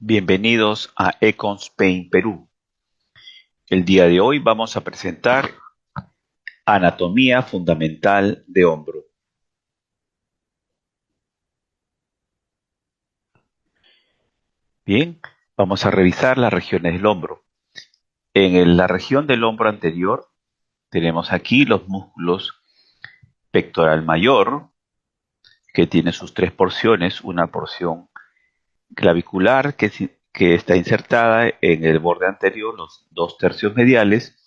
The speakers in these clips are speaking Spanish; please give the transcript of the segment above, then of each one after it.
Bienvenidos a Econs Pain Perú. El día de hoy vamos a presentar anatomía fundamental de hombro. Bien, vamos a revisar las regiones del hombro. En la región del hombro anterior tenemos aquí los músculos pectoral mayor, que tiene sus tres porciones, una porción clavicular que está insertada en el borde anterior, los 2/3 mediales,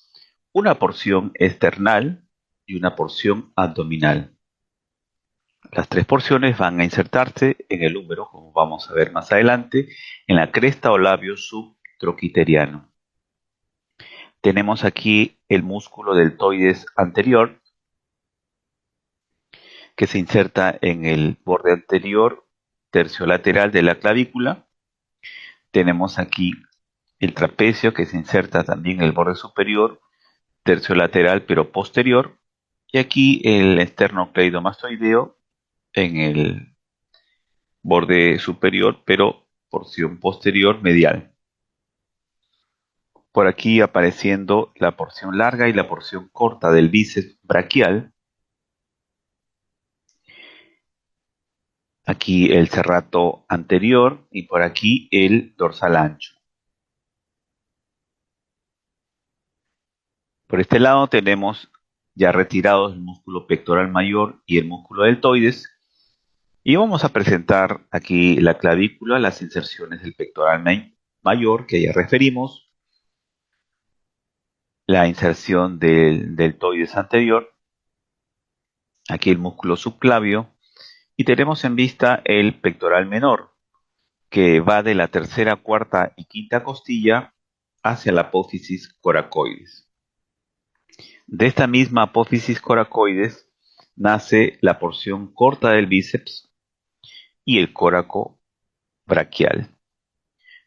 una porción esternal y una porción abdominal. Las tres porciones van a insertarse en el húmero, como vamos a ver más adelante, en la cresta o labio subtroquiteriano. Tenemos aquí el músculo deltoides anterior, que se inserta en el borde anterior terciolateral de la clavícula. Tenemos aquí el trapecio, que se inserta también en el borde superior terciolateral pero posterior. Y aquí el esternocleidomastoideo en el borde superior, pero porción posterior medial. Por aquí apareciendo la porción larga y la porción corta del bíceps braquial. Aquí el serrato anterior y por aquí el dorsal ancho. Por este lado tenemos ya retirados el músculo pectoral mayor y el músculo deltoides. Y vamos a presentar aquí la clavícula, las inserciones del pectoral mayor que ya referimos, la inserción del deltoides anterior, aquí el músculo subclavio, y tenemos en vista el pectoral menor, que va de la tercera, cuarta y quinta costilla hacia la apófisis coracoides. De esta misma apófisis coracoides nace la porción corta del bíceps y el córaco braquial.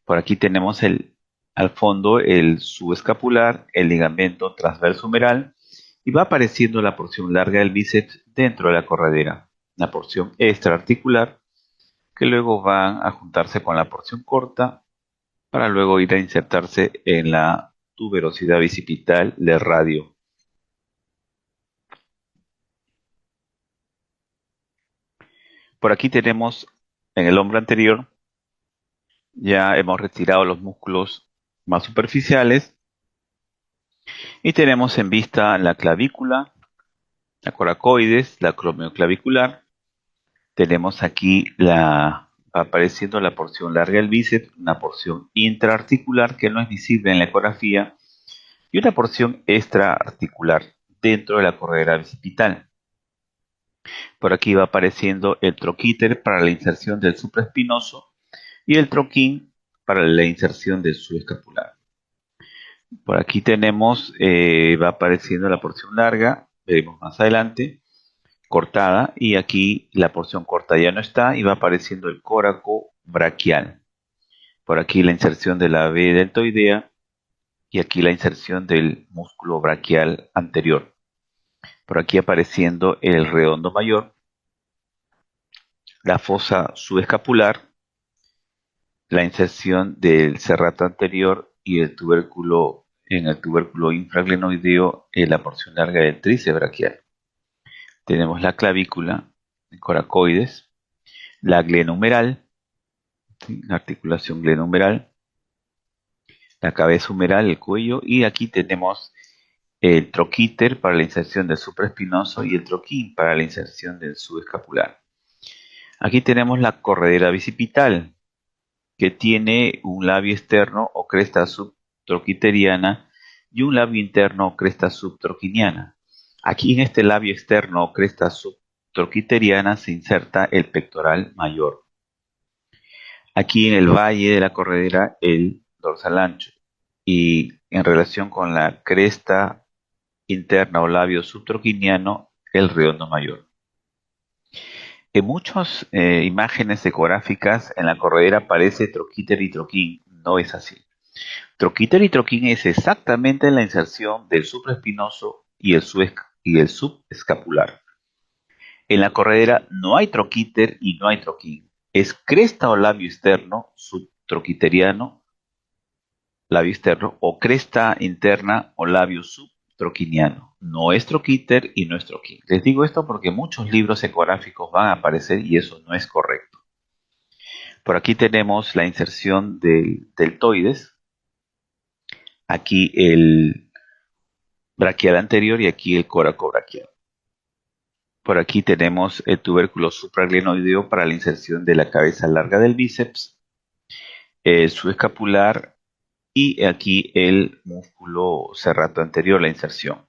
Por aquí tenemos al fondo el subescapular, el ligamento transverso humeral, y va apareciendo la porción larga del bíceps dentro de la corredera, la porción extraarticular, que luego van a juntarse con la porción corta para luego ir a insertarse en la tuberosidad bicipital del radio. Por aquí tenemos en el hombro anterior, ya hemos retirado los músculos más superficiales y tenemos en vista la clavícula, la coracoides, la acromioclavicular. Tenemos aquí apareciendo la porción larga del bíceps, una porción intraarticular que no es visible en la ecografía y una porción extraarticular dentro de la corredera bicipital. Por aquí va apareciendo el troquíter para la inserción del supraespinoso y el troquín para la inserción del subescapular. Por aquí tenemos, va apareciendo la porción larga, veremos más adelante, cortada, y aquí la porción corta ya no está y va apareciendo el córaco braquial. Por aquí la inserción de la B deltoidea y aquí la inserción del músculo braquial anterior. Por aquí apareciendo el redondo mayor, la fosa subescapular, la inserción del serrato anterior y el tubérculo en el tubérculo infraglenoideo en la porción larga del tríceps braquial. Tenemos la clavícula, el coracoides, la glenohumeral, ¿sí? La articulación glenohumeral, la cabeza humeral, el cuello, y aquí tenemos el troquíter para la inserción del supraespinoso y el troquín para la inserción del subescapular. Aquí tenemos la corredera bicipital, que tiene un labio externo o cresta subtroquiteriana y un labio interno o cresta subtroquiniana. Aquí en este labio externo o cresta subtroquiteriana se inserta el pectoral mayor. Aquí en el valle de la corredera el dorsal ancho y en relación con la cresta interna o labio subtroquiniano el redondo mayor. En muchas imágenes ecográficas en la corredera aparece troquíter y troquín. No es así. Troquíter y troquín es exactamente la inserción del supraespinoso y el subescapular. En la corredera no hay troquíter y no hay troquín. Es cresta o labio externo troquiteriano, labio externo, o cresta interna o labio subtroquiniano. No es troquíter y no es troquín. Les digo esto porque muchos libros ecográficos van a aparecer y eso no es correcto. Por aquí tenemos la inserción del deltoides, aquí el braquial anterior y aquí el coracobraquial. Por aquí tenemos el tubérculo supraglenoideo para la inserción de la cabeza larga del bíceps, el subescapular y aquí el músculo serrato anterior, la inserción.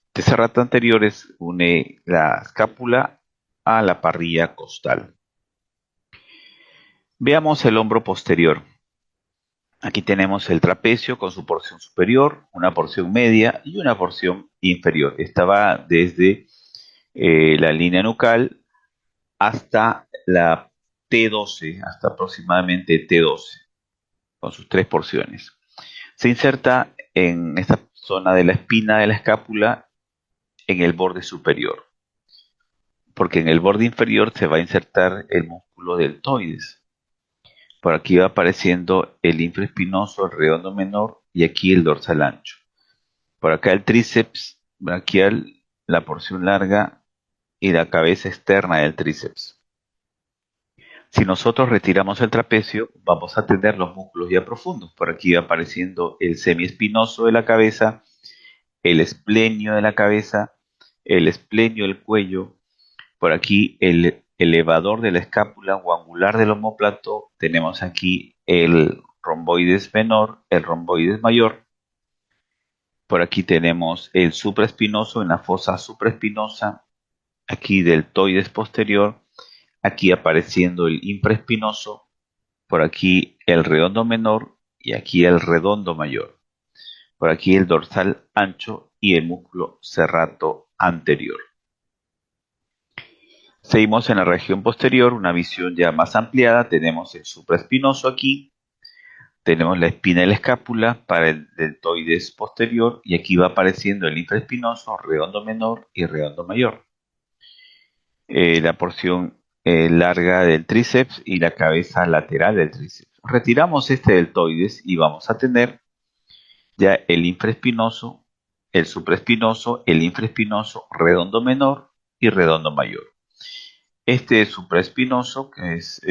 Este serrato anterior une la escápula a la parrilla costal. Veamos el hombro posterior. Aquí tenemos el trapecio con su porción superior, una porción media y una porción inferior. Esta va desde la línea nucal hasta la T12, hasta aproximadamente T12, con sus tres porciones. Se inserta en esta zona de la espina de la escápula en el borde superior, porque en el borde inferior se va a insertar el músculo deltoides. Por aquí va apareciendo el infraespinoso, el redondo menor y aquí el dorsal ancho. Por acá el tríceps braquial, la porción larga y la cabeza externa del tríceps. Si nosotros retiramos el trapecio, vamos a tener los músculos ya profundos. Por aquí va apareciendo el semiespinoso de la cabeza, el esplenio de la cabeza, el esplenio del cuello. Por aquí el elevador de la escápula o angular del omóplato. Tenemos aquí el romboides menor, el romboides mayor. Por aquí tenemos el supraespinoso en la fosa supraespinosa. Aquí deltoides posterior. Aquí apareciendo el infraespinoso. Por aquí el redondo menor y aquí el redondo mayor. Por aquí el dorsal ancho y el músculo serrato anterior. Seguimos en la región posterior, una visión ya más ampliada. Tenemos el supraespinoso aquí, tenemos la espina de la escápula para el deltoides posterior y aquí va apareciendo el infraespinoso, redondo menor y redondo mayor. La porción larga del tríceps y la cabeza lateral del tríceps. Retiramos este deltoides y vamos a tener ya el infraespinoso, el supraespinoso, el infraespinoso, redondo menor y redondo mayor. Este es supraespinoso, que es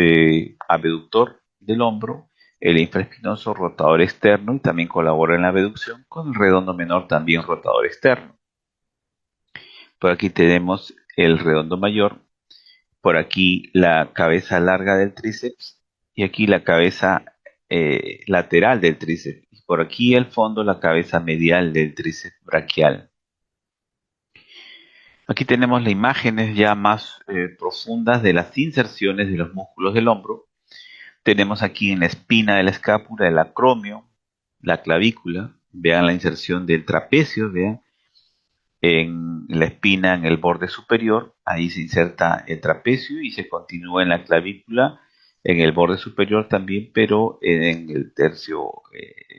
abductor del hombro, el infraespinoso rotador externo y también colabora en la abducción, con el redondo menor también rotador externo. Por aquí tenemos el redondo mayor, por aquí la cabeza larga del tríceps y aquí la cabeza lateral del tríceps. Y por aquí al fondo la cabeza medial del tríceps braquial. Aquí tenemos las imágenes ya más profundas de las inserciones de los músculos del hombro. Tenemos aquí en la espina de la escápula el acromio, la clavícula. Vean la inserción del trapecio, vean. En la espina, en el borde superior, ahí se inserta el trapecio y se continúa en la clavícula, en el borde superior también, pero en el tercio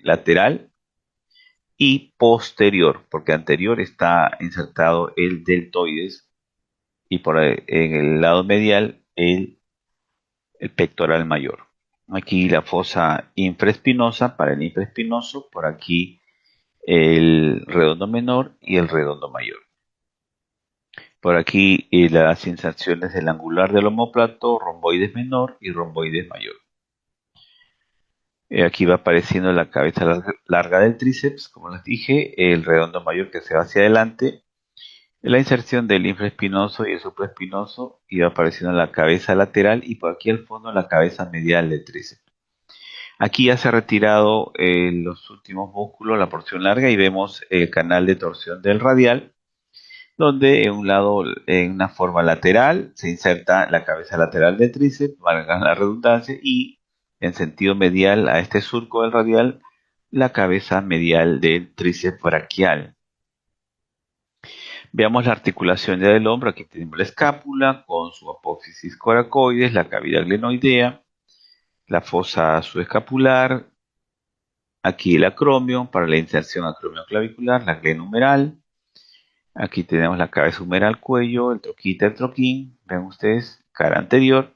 lateral y posterior, porque anterior está insertado el deltoides y por ahí, en el lado medial el pectoral mayor. Aquí la fosa infraespinosa para el infraespinoso, por aquí el redondo menor y el redondo mayor. Por aquí las inserciones del angular del omóplato, romboides menor y romboides mayor. Aquí va apareciendo la cabeza larga del tríceps, como les dije, el redondo mayor que se va hacia adelante, la inserción del infraespinoso y el supraespinoso, y va apareciendo la cabeza lateral y por aquí al fondo la cabeza medial del tríceps. Aquí ya se ha retirado los últimos músculos, la porción larga, y vemos el canal de torsión del radial, donde en un lado, en una forma lateral, se inserta la cabeza lateral del tríceps, valga la redundancia, y en sentido medial a este surco del radial, la cabeza medial del tríceps braquial. Veamos la articulación ya del hombro. Aquí tenemos la escápula con su apófisis coracoides, la cavidad glenoidea, la fosa subescapular, aquí el acromio para la inserción acromioclavicular, la glenohumeral. Aquí tenemos la cabeza humeral, cuello, el troquíter, el troquín. Ven ustedes, cara anterior.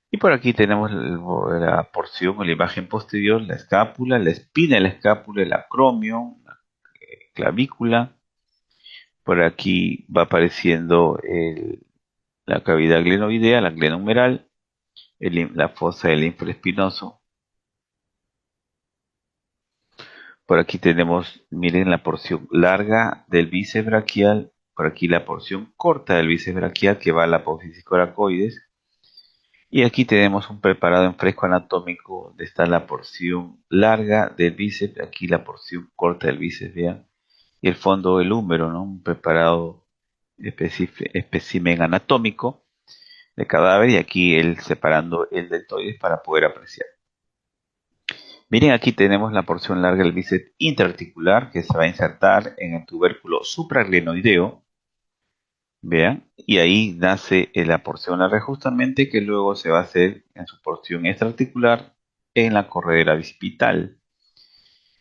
Y por aquí tenemos la porción o la imagen posterior, la escápula, la espina de la escápula, el acromion, la clavícula. Por aquí va apareciendo la cavidad glenoidea, la glenohumeral, la fosa del infraespinoso. Por aquí tenemos, miren, la porción larga del bíceps braquial. Por aquí la porción corta del bíceps braquial que va a la apófisis coracoides. Y aquí tenemos un preparado en fresco anatómico donde está la porción larga del bíceps, aquí la porción corta del bíceps, vean, y el fondo del húmero, ¿no? Un preparado espécimen anatómico de cadáver y aquí el separando el deltoides para poder apreciar. Miren, aquí tenemos la porción larga del bíceps interarticular que se va a insertar en el tubérculo supraglenoideo. Vean, y ahí nace la porción larga justamente que luego se va a hacer en su porción extraarticular en la corredera bicipital.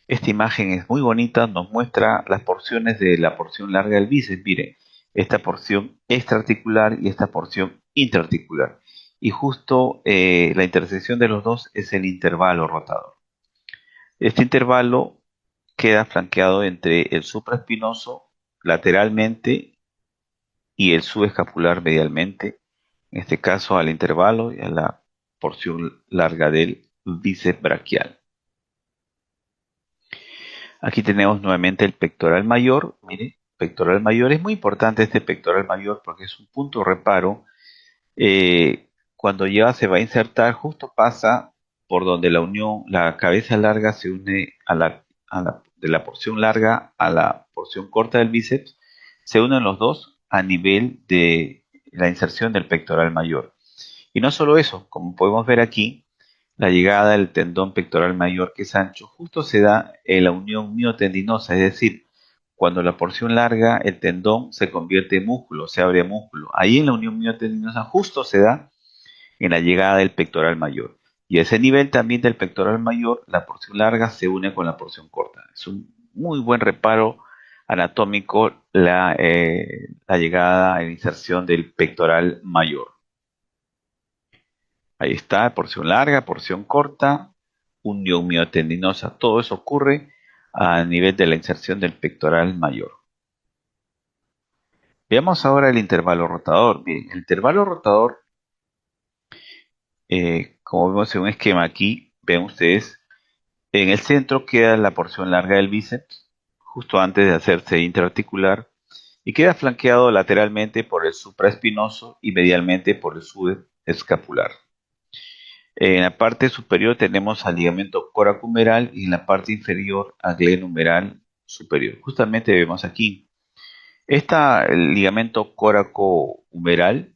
Esta imagen es muy bonita, nos muestra las porciones de la porción larga del bíceps. Miren, esta porción extraarticular y esta porción intraarticular. Y justo la intersección de los dos es el intervalo rotador. Este intervalo queda flanqueado entre el supraespinoso lateralmente y el subescapular medialmente, en este caso al intervalo y a la porción larga del bíceps braquial. Aquí tenemos nuevamente el pectoral mayor. Mire, pectoral mayor es muy importante este pectoral mayor porque es un punto de reparo. Cuando ya se va a insertar, justo pasa por donde la unión, la cabeza larga se une de la porción larga a la porción corta del bíceps, se unen los dos a nivel de la inserción del pectoral mayor. Y no solo eso, como podemos ver aquí, la llegada del tendón pectoral mayor que es ancho justo se da en la unión miotendinosa, es decir, cuando la porción larga, el tendón se convierte en músculo, se abre a músculo. Ahí en la unión miotendinosa justo se da en la llegada del pectoral mayor. Y a ese nivel también del pectoral mayor, la porción larga se une con la porción corta. Es un muy buen reparo anatómico la llegada e inserción del pectoral mayor. Ahí está, porción larga, porción corta, unión miotendinosa. Todo eso ocurre a nivel de la inserción del pectoral mayor. Veamos ahora el intervalo rotador. Bien, el intervalo rotador, como vemos en un esquema aquí, ven ustedes, en el centro queda la porción larga del bíceps, justo antes de hacerse interarticular, y queda flanqueado lateralmente por el supraespinoso y medialmente por el subescapular. En la parte superior tenemos al ligamento coracohumeral y en la parte inferior al glenohumeral superior. Justamente vemos aquí. El ligamento coracohumeral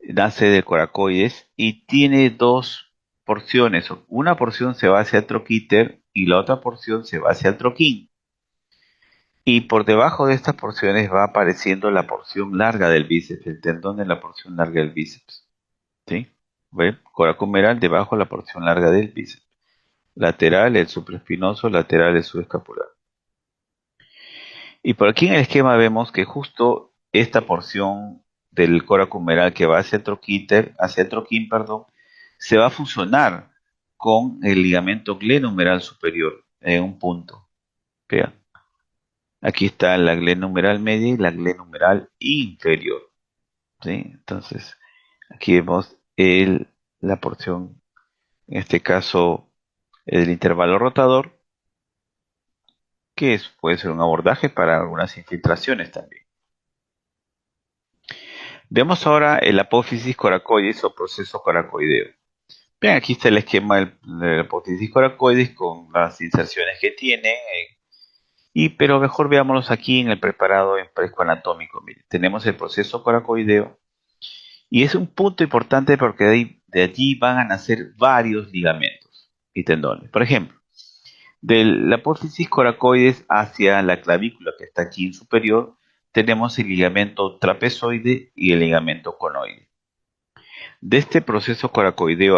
nace del coracoides y tiene dos porciones. Una porción se va hacia el troquíter y la otra porción se va hacia el troquín. Y por debajo de estas porciones va apareciendo la porción larga del bíceps, el tendón de la porción larga del bíceps. ¿Sí? ¿Ve? Coracohumeral debajo de la porción larga del bíceps. Lateral el supraespinoso, lateral el subescapular. Y por aquí en el esquema vemos que justo esta porción del coracohumeral que va hacia el troquín, perdón, se va a fusionar con el ligamento glenohumeral superior en un punto. Vean, aquí está la glenohumeral media y la glenohumeral inferior. ¿Sí? Entonces, aquí vemos la porción, en este caso, el intervalo rotador, que puede ser un abordaje para algunas infiltraciones también. Veamos ahora el apófisis coracoides o proceso coracoideo. Bien, aquí está el esquema del apófisis coracoides con las inserciones que tiene, pero mejor veámoslos aquí en el preparado en fresco anatómico. Miren, tenemos el proceso coracoideo y es un punto importante porque de allí van a nacer varios ligamentos y tendones. Por ejemplo, de la apófisis coracoides hacia la clavícula que está aquí en superior, tenemos el ligamento trapezoide y el ligamento conoide. De este proceso coracoideo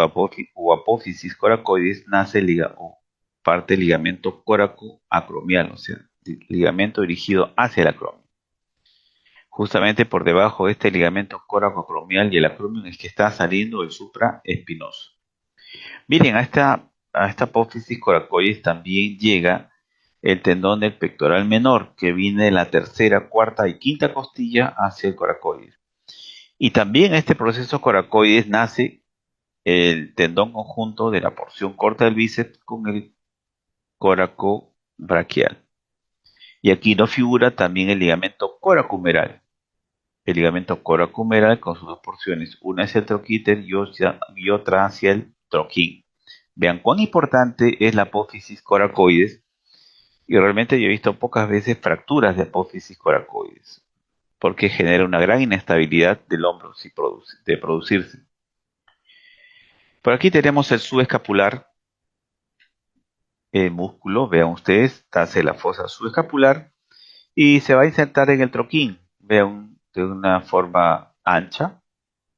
o apófisis coracoides nace parte del ligamento coracoacromial, o sea, ligamento dirigido hacia el acromio. Justamente por debajo de este ligamento coracoacromial y el acromion es que está saliendo el supraespinoso. Miren, a esta apófisis coracoides también llega el tendón del pectoral menor, que viene de la tercera, cuarta y quinta costilla hacia el coracoides. Y también en este proceso coracoides nace el tendón conjunto de la porción corta del bíceps con el coracobraquial. Y aquí no figura también el ligamento coracumeral. El ligamento coracumeral con sus dos porciones, una hacia el troquíter y otra hacia el troquín. Vean cuán importante es la apófisis coracoides, y realmente yo he visto pocas veces fracturas de apófisis coracoides, porque genera una gran inestabilidad del hombro de producirse. Por aquí tenemos el subescapular, el músculo, vean ustedes, hace la fosa subescapular y se va a insertar en el troquín, vean, de una forma ancha,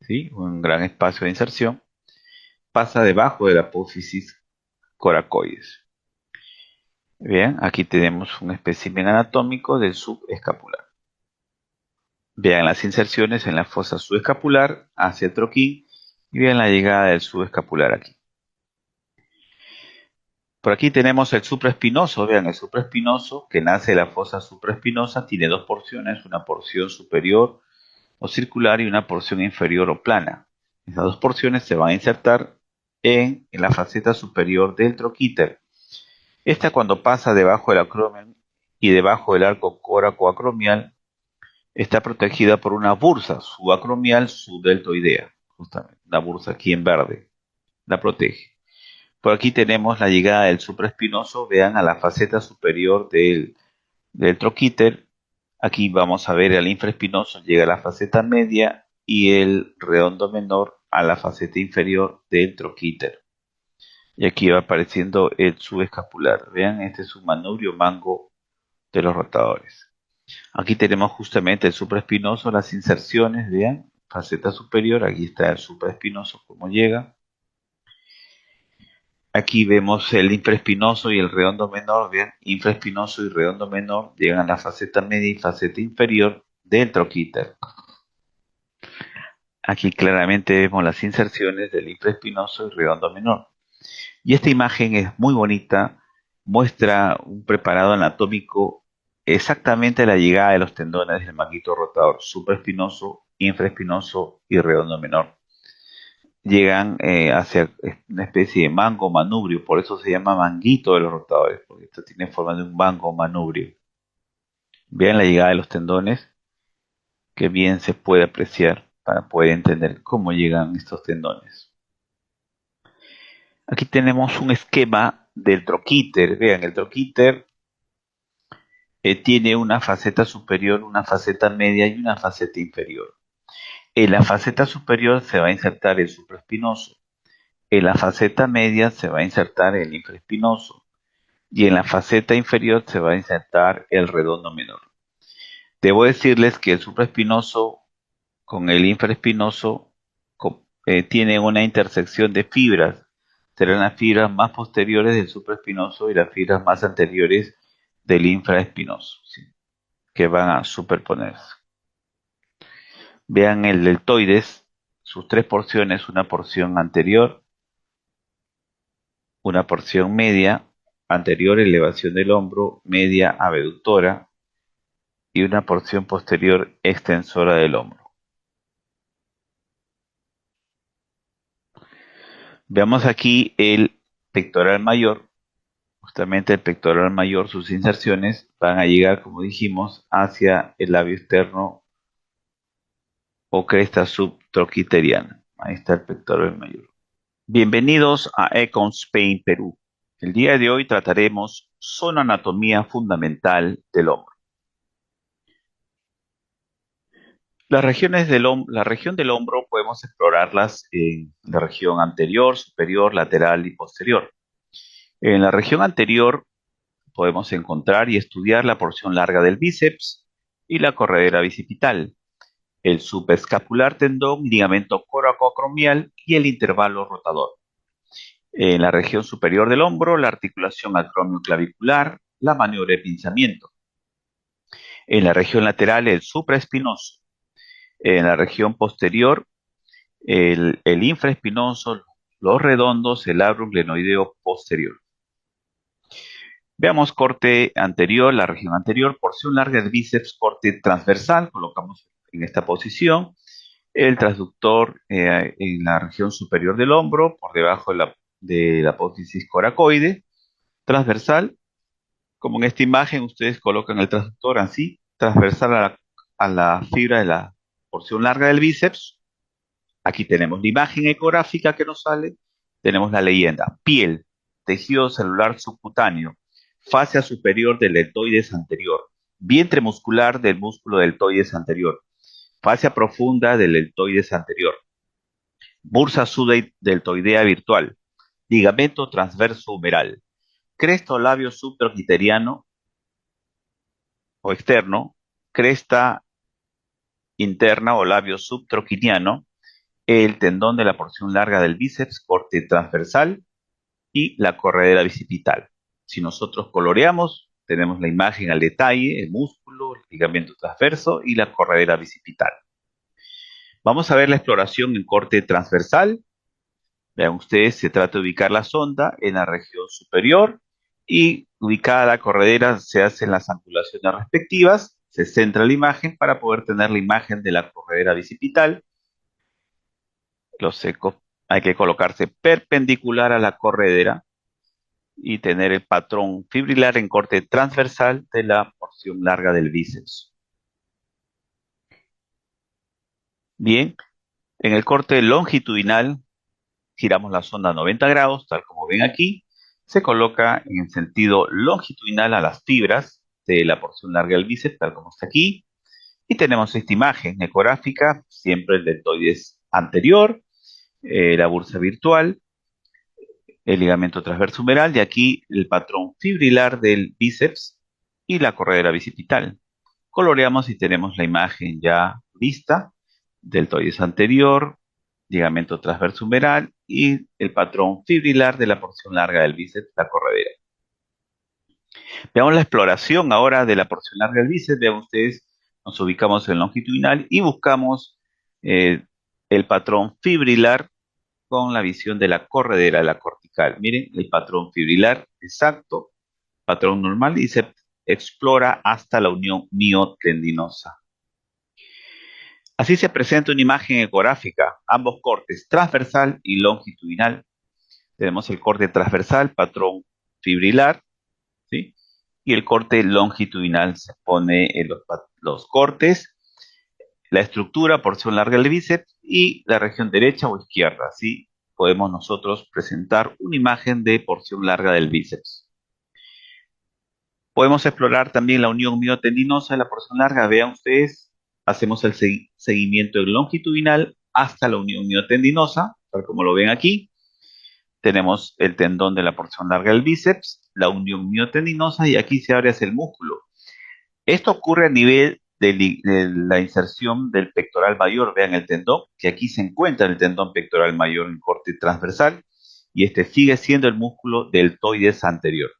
¿sí? Un gran espacio de inserción, pasa debajo de la apófisis coracoides. Bien, aquí tenemos un espécimen anatómico del subescapular. Vean las inserciones en la fosa subescapular hacia el troquín y vean la llegada del subescapular aquí. Por aquí tenemos el supraespinoso. Vean, el supraespinoso que nace de la fosa supraespinosa tiene dos porciones, una porción superior o circular y una porción inferior o plana. Estas dos porciones se van a insertar en la faceta superior del troquíter. Esta, cuando pasa debajo del acromion y debajo del arco coracoacromial, está protegida por una bursa subacromial subdeltoidea, justamente, la bursa aquí en verde, la protege. Por aquí tenemos la llegada del supraespinoso, vean, a la faceta superior del troquíter. Aquí vamos a ver el infraespinoso, llega a la faceta media y el redondo menor a la faceta inferior del troquíter. Y aquí va apareciendo el subescapular. Vean, este es un manubrio mango de los rotadores. Aquí tenemos justamente el supraespinoso, las inserciones, vean, faceta superior, aquí está el supraespinoso, cómo llega. Aquí vemos el infraespinoso y el redondo menor, vean, infraespinoso y redondo menor llegan a la faceta media y faceta inferior del troquíter. Aquí claramente vemos las inserciones del infraespinoso y redondo menor. Y esta imagen es muy bonita, muestra un preparado anatómico exactamente la llegada de los tendones del manguito rotador supraespinoso, infraespinoso y redondo menor. Llegan hacia una especie de mango manubrio, por eso se llama manguito de los rotadores, porque esto tiene forma de un mango manubrio. Vean la llegada de los tendones, que bien se puede apreciar para poder entender cómo llegan estos tendones. Aquí tenemos un esquema del troquíter. Vean, el troquíter tiene una faceta superior, una faceta media y una faceta inferior. En la faceta superior se va a insertar el supraespinoso. En la faceta media se va a insertar el infraespinoso. Y en la faceta inferior se va a insertar el redondo menor. Debo decirles que el supraespinoso con el infraespinoso tiene una intersección de fibras. Serán las fibras más posteriores del supraespinoso y las fibras más anteriores del infraespinoso, ¿sí?, que van a superponerse. Vean el deltoides, sus tres porciones, una porción anterior, una porción media, anterior elevación del hombro, media abductora, y una porción posterior extensora del hombro. Veamos aquí el pectoral mayor. Justamente el pectoral mayor, sus inserciones van a llegar, como dijimos, hacia el labio externo o cresta subtroquiteriana. Ahí está el pectoral mayor. Bienvenidos a Econ Spain, Perú. El día de hoy trataremos zona anatomía fundamental del hombro. La región del hombro podemos explorarlas en la región anterior, superior, lateral y posterior. En la región anterior podemos encontrar y estudiar la porción larga del bíceps y la corredera bicipital, el subescapular tendón, ligamento coracoacromial y el intervalo rotador. En la región superior del hombro, la articulación acromioclavicular, la maniobra de pinzamiento. En la región lateral, el supraespinoso. En la región posterior, el infraespinoso, los redondos, el labrum glenoideo posterior. Veamos corte anterior, la región anterior, porción larga del bíceps, corte transversal, colocamos en esta posición. El transductor en la región superior del hombro, por debajo de la apófisis coracoide, transversal. Como en esta imagen, ustedes colocan el transductor así, transversal a la fibra de la porción larga del bíceps. Aquí tenemos la imagen ecográfica que nos sale, tenemos la leyenda, piel, tejido celular subcutáneo, fascia superior del deltoides anterior, vientre muscular del músculo deltoides anterior, fascia profunda del deltoides anterior, bursa subdeltoidea virtual, ligamento transverso humeral, cresta o labio subtroquiteriano o externo, cresta interna o labio subtroquiniano, el tendón de la porción larga del bíceps, corte transversal y la corredera bicipital. Si nosotros coloreamos, tenemos la imagen al detalle, el músculo, el ligamento transverso y la corredera bicipital. Vamos a ver la exploración en corte transversal. Vean ustedes, se trata de ubicar la sonda en la región superior y ubicada la corredera se hacen las angulaciones respectivas, se centra la imagen para poder tener la imagen de la corredera bicipital. Los secos hay que colocarse perpendicular a la corredera y tener el patrón fibrilar en corte transversal de la porción larga del bíceps. Bien, en el corte longitudinal giramos la sonda a 90 grados, tal como ven aquí. Se coloca en el sentido longitudinal a las fibras de la porción larga del bíceps, tal como está aquí. Y tenemos esta imagen ecográfica, siempre el deltoides anterior, la bursa virtual, el ligamento transverso humeral, y aquí el patrón fibrilar del bíceps y la corredera bicipital. Coloreamos y tenemos la imagen ya vista, deltoides anterior, ligamento transverso humeral y el patrón fibrilar de la porción larga del bíceps, la corredera. Veamos la exploración ahora de la porción larga del bíceps. Vean ustedes, nos ubicamos en longitudinal y buscamos el patrón fibrilar con la visión de la corredera, la cortical. Miren, el patrón fibrilar exacto, patrón normal, y se explora hasta la unión miotendinosa. Así se presenta una imagen ecográfica, ambos cortes, transversal y longitudinal. Tenemos el corte transversal, patrón fibrilar, ¿sí? Y el corte longitudinal se pone en los cortes, la estructura, porción larga del bíceps y la región derecha o izquierda. Así podemos nosotros presentar una imagen de porción larga del bíceps. Podemos explorar también la unión miotendinosa de la porción larga. Vean ustedes, hacemos el seguimiento longitudinal hasta la unión miotendinosa, tal como lo ven aquí. Tenemos el tendón de la porción larga del bíceps, la unión miotendinosa y aquí se abre hacia el músculo. Esto ocurre a nivel de la inserción del pectoral mayor. Vean el tendón, que aquí se encuentra el tendón pectoral mayor en corte transversal y este sigue siendo el músculo deltoides anterior.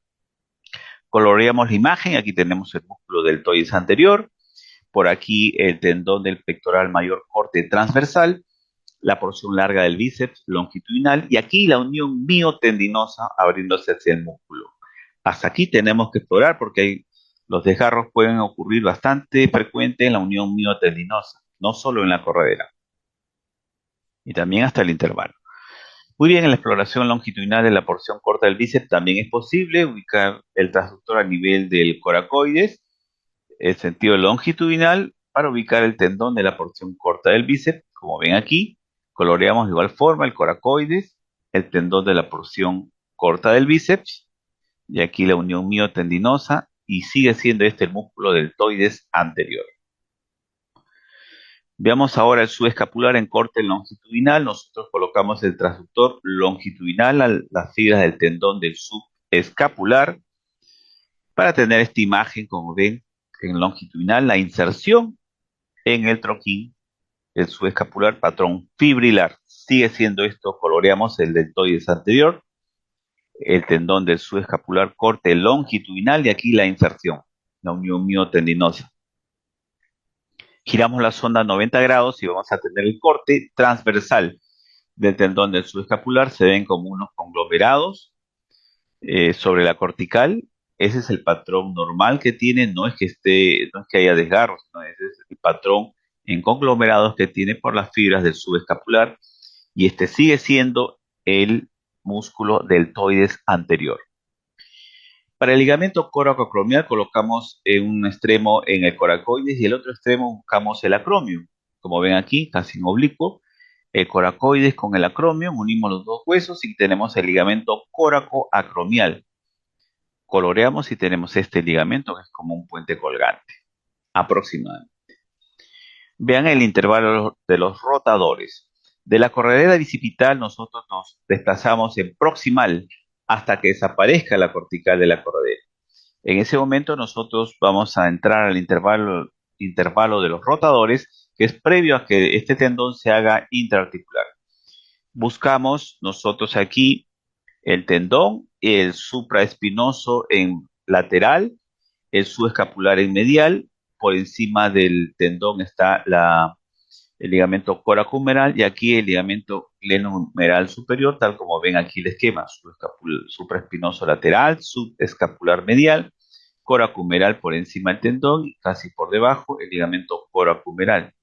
Coloreamos la imagen, aquí tenemos el músculo deltoides anterior, por aquí el tendón del pectoral mayor corte transversal, la porción larga del bíceps longitudinal y aquí la unión miotendinosa abriéndose hacia el músculo. Hasta aquí tenemos que explorar porque los desgarros pueden ocurrir bastante frecuente en la unión miotendinosa, no solo en la corredera, y también hasta el intervalo. Muy bien, en la exploración longitudinal de la porción corta del bíceps también es posible ubicar el transductor a nivel del coracoides, el sentido longitudinal, para ubicar el tendón de la porción corta del bíceps, como ven aquí, coloreamos de igual forma el coracoides, el tendón de la porción corta del bíceps, y aquí la unión miotendinosa, y sigue siendo este el músculo deltoides anterior. Veamos ahora el subescapular en corte longitudinal. Nosotros colocamos el transductor longitudinal a las fibras del tendón del subescapular para tener esta imagen, como ven, en longitudinal, la inserción en el troquín, el subescapular, patrón fibrilar. Sigue siendo esto, coloreamos el deltoides anterior, el tendón del subescapular, corte longitudinal y aquí la inserción, la unión miotendinosa. Giramos la sonda a 90 grados y vamos a tener el corte transversal del tendón del subescapular. Se ven como unos conglomerados sobre la cortical. Ese es el patrón normal que tiene, no es que haya desgarros, no, ese es el patrón en conglomerados que tiene por las fibras del subescapular, y este sigue siendo el músculo deltoides anterior. Para el ligamento coracoacromial colocamos un extremo en el coracoides y el otro extremo buscamos el acromio. Como ven aquí, casi en oblicuo, el coracoides con el acromio, unimos los dos huesos y tenemos el ligamento coracoacromial. Coloreamos y tenemos este ligamento que es como un puente colgante, aproximadamente. Vean el intervalo de los rotadores. De la corredera bicipital nosotros nos desplazamos en proximal hasta que desaparezca la cortical de la corredera. En ese momento nosotros vamos a entrar al intervalo de los rotadores, que es previo a que este tendón se haga intraarticular. Buscamos nosotros aquí el tendón, el supraespinoso en lateral, el subescapular en medial. Por encima del tendón está el ligamento coracohumeral y aquí el ligamento glenohumeral superior, tal como ven aquí el esquema: supraespinoso lateral, subescapular medial, coracohumeral por encima del tendón y casi por debajo el ligamento coracohumeral.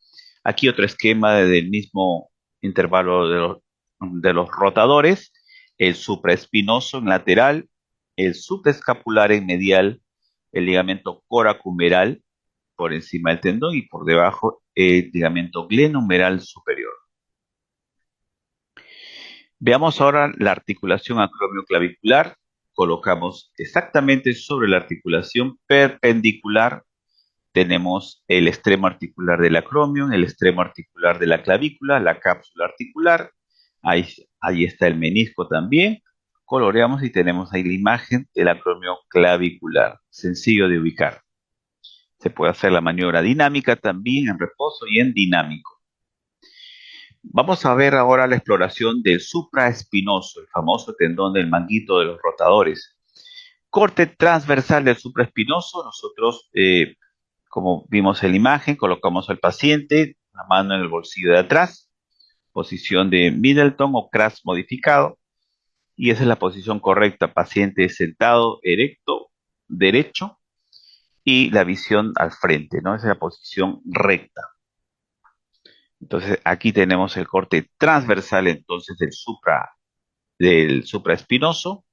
Aquí otro esquema del mismo intervalo de los rotadores: el supraespinoso en lateral, el subescapular en medial, el ligamento coracohumeral por encima del tendón y por debajo el ligamento glenohumeral superior. Veamos ahora la articulación acromioclavicular. Colocamos exactamente sobre la articulación perpendicular. Tenemos el extremo articular del acromion, el extremo articular de la clavícula, la cápsula articular. Ahí está el menisco también. Coloreamos y tenemos ahí la imagen del acromio clavicular. Sencillo de ubicar. Se puede hacer la maniobra dinámica también en reposo y en dinámico. Vamos a ver ahora la exploración del supraespinoso, el famoso tendón del manguito de los rotadores. Corte transversal del supraespinoso. Nosotros, como vimos en la imagen, colocamos al paciente la mano en el bolsillo de atrás, posición de Middleton o Kratz modificado, y esa es la posición correcta. Paciente sentado, erecto, derecho, y la visión al frente, ¿no? Esa es la posición recta. Entonces aquí tenemos el corte transversal entonces del supraespinoso.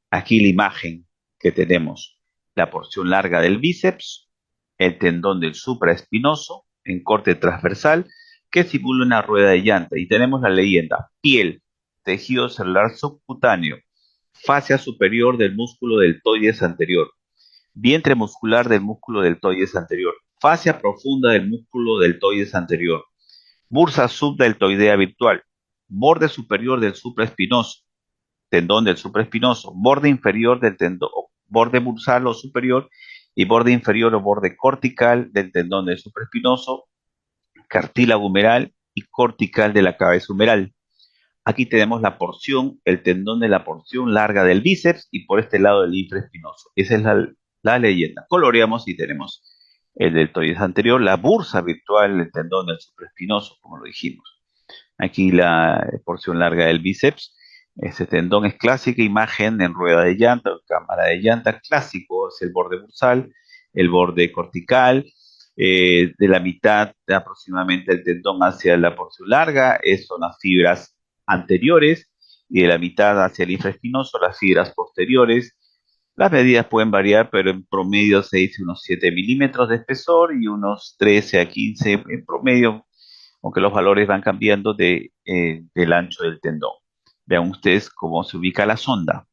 Aquí la imagen que tenemos: la porción larga del bíceps, el tendón del supraespinoso en corte transversal que simula una rueda de llanta, y tenemos la leyenda: piel, tejido celular subcutáneo, fascia superior del músculo deltoides anterior, vientre muscular del músculo deltoides anterior, fascia profunda del músculo deltoides anterior, bursa subdeltoidea virtual, borde superior del supraespinoso, tendón del supraespinoso, borde inferior del tendón, borde bursal o superior, y borde inferior o borde cortical del tendón del supraespinoso, cartílago humeral y cortical de la cabeza humeral. Aquí tenemos la porción, el tendón de la porción larga del bíceps y por este lado el infraespinoso. Esa es la leyenda. Coloreamos y tenemos el deltoides anterior, la bursa virtual del tendón del supraespinoso, como lo dijimos. Aquí la porción larga del bíceps. Este tendón es clásica imagen en rueda de llanta o cámara de llanta. Clásico es el borde bursal, el borde cortical. De la mitad de aproximadamente el tendón hacia la porción larga son las fibras anteriores, y de la mitad hacia el infraespinoso las fibras posteriores. Las medidas pueden variar, pero en promedio se dice unos 7 milímetros de espesor y unos 13 a 15 en promedio, aunque los valores van cambiando del ancho del tendón. Vean ustedes cómo se ubica la sonda.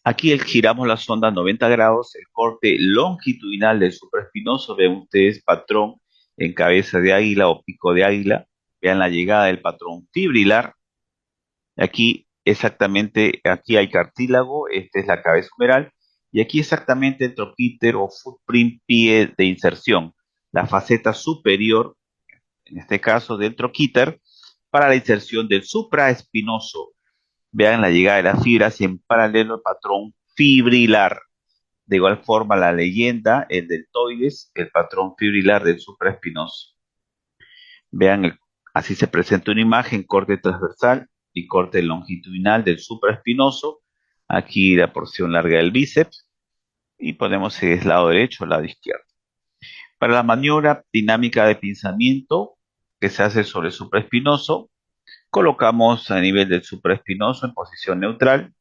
Aquí giramos la sonda a 90 grados, el corte longitudinal del supraespinoso. Vean ustedes patrón en cabeza de águila o pico de águila. Vean la llegada del patrón fibrilar. Aquí exactamente, aquí hay cartílago, esta es la cabeza humeral, y aquí exactamente el troquíter o footprint pie de inserción, la faceta superior, en este caso del troquíter, para la inserción del supraespinoso. Vean la llegada de las fibras y en paralelo el patrón fibrilar. De igual forma, la leyenda, el deltoides, el patrón fibrilar del supraespinoso. Vean, así se presenta una imagen, corte transversal y corte longitudinal del supraespinoso. Aquí la porción larga del bíceps y ponemos si es lado derecho o lado izquierdo. Para la maniobra dinámica de pinzamiento que se hace sobre el supraespinoso, colocamos a nivel del supraespinoso en posición neutral.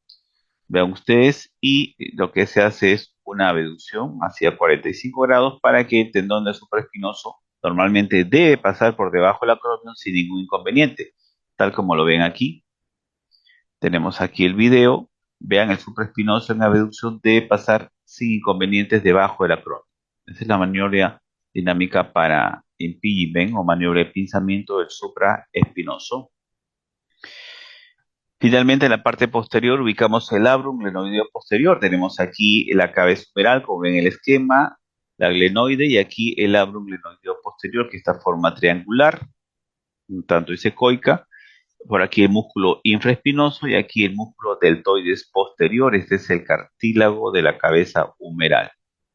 Vean ustedes, y lo que se hace es una abducción hacia 45 grados para que el tendón del supraespinoso normalmente debe pasar por debajo del acromion sin ningún inconveniente, tal como lo ven aquí. Tenemos aquí el video. Vean, el supraespinoso en abducción debe pasar sin inconvenientes debajo del acromion. Esa es la maniobra dinámica para impingement o maniobra de pinzamiento del supraespinoso. Finalmente, en la parte posterior ubicamos el labrum glenoideo posterior. Tenemos aquí la cabeza humeral, como ven en el esquema, la glenoide, y aquí el labrum glenoideo posterior, que está forma triangular, un tanto disecoica. Por aquí el músculo infraespinoso y aquí el músculo deltoides posterior. Este es el cartílago de la cabeza humeral.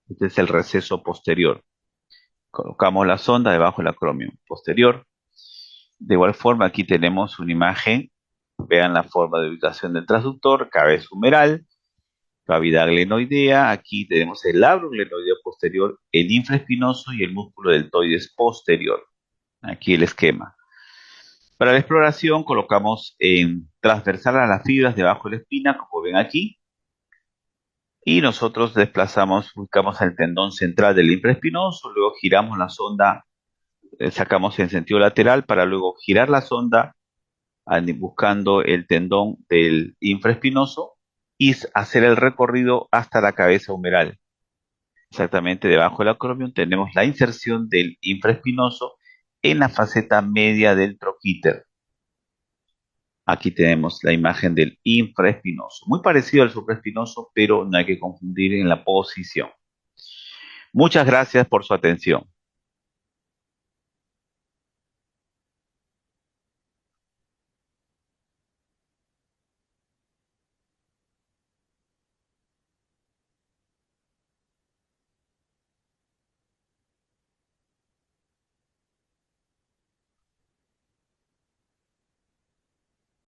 Este es el receso posterior. Colocamos la sonda debajo del acromion posterior. De igual forma, aquí tenemos una imagen. Vean la forma de ubicación del transductor, cabeza humeral, cavidad glenoidea. Aquí tenemos el labrum glenoideo posterior, el infraespinoso y el músculo deltoides posterior. Aquí el esquema. Para la exploración colocamos en transversal a las fibras debajo de la espina, como ven aquí, y nosotros desplazamos, buscamos el tendón central del infraespinoso, luego giramos la sonda, sacamos en sentido lateral para luego girar la sonda buscando el tendón del infraespinoso y hacer el recorrido hasta la cabeza humeral. Exactamente debajo del acromion tenemos la inserción del infraespinoso en la faceta media del troquíter. Aquí tenemos la imagen del infraespinoso, muy parecido al supraespinoso, pero no hay que confundir en la posición. Muchas gracias por su atención.